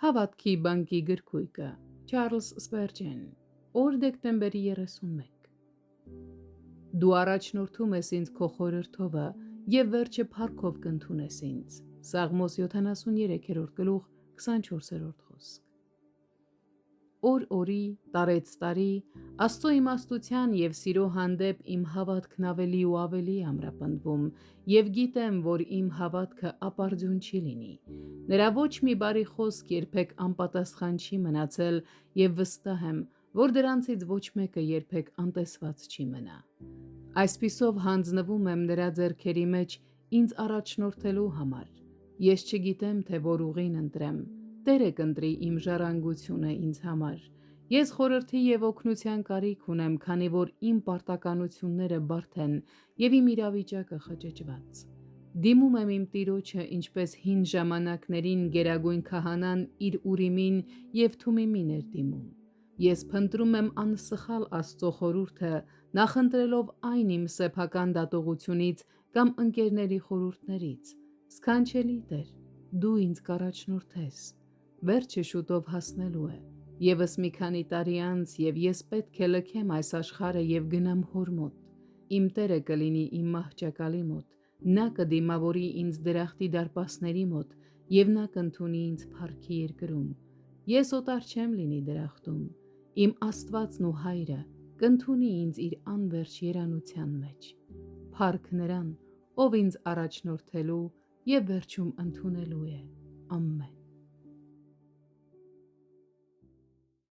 Հավատքի բանկի գրքույկը Չարլզ Սպերջեն օր դեկտեմբերի 31 Դու առաջնորդում ես ինձ քո խորհրդովը և վերջը փառքով կընդունես ինձ Սաղմոս 73-րդ գլուխ 24-րդ խոսք Օր օրի, տարեց տարի, Աստծո իմաստության և սիրո հանդեպ իմ հավատքն ավելի ու ավելի է ամրապնդվում և գիտեմ, որ իմ հավատքը ապարդյուն չի լինի։ Նրա ոչ մի բարի խոսք երբեք անպատասխան չի մնացել և վստահ եմ, որ դրանցից ոչ մեկը երբեք անտեսված չի մնա։ Այսպիսով հանձնվում եմ նրա ձեռքերի մեջ ինձ առաջնորդելու համար։ Ես չգիտեմ, թե որ ուղին ընտրեմ, Տերը կընտրի իմ ժառանգությունը ինձ համար։ Ես խորհրդի և օգնության կարիք ունեմ, քանի որ իմ պարտականությունները բարդ են և իմ իրավիճակը խճճված։ Դիմում եմ իմ Տիրոջը, ինչպես հին ժամանակներին Գերագույն քահանան իր Ուրիմին և Թումիմին էր դիմում։ Ես փնտրում եմ անսխալ Աստծո խորհուրդը, նախընտրելով այն իմ սեփական դատողությունից կամ ընկերների խորհուրդներից։ Սքանչելի Տեր, Դու ինձ կառաջնորդես։ Վերջը շուտով հասնելու է։ Եվս մի քանի տարի անց, և ես պետք է լքեմ այս աշխարհը և գնամ հոր մոտ։ Իմ Տերը կլինի իմ մահճակալի մոտ, Նա կդիմավորի ինձ դրախտի դարպասների մոտ, և Նա կընդունի ինձ փառքի երկրում։ Ես օտար չեմ լինի դրախտում։ Իմ Աստվածն ու Հայրը կընդունի ինձ իր անվերջ երանության մեջ։ Փառք Նրան, ով ինձ առաջնորդելու և վերջում ընդունելու է։ Ամեն։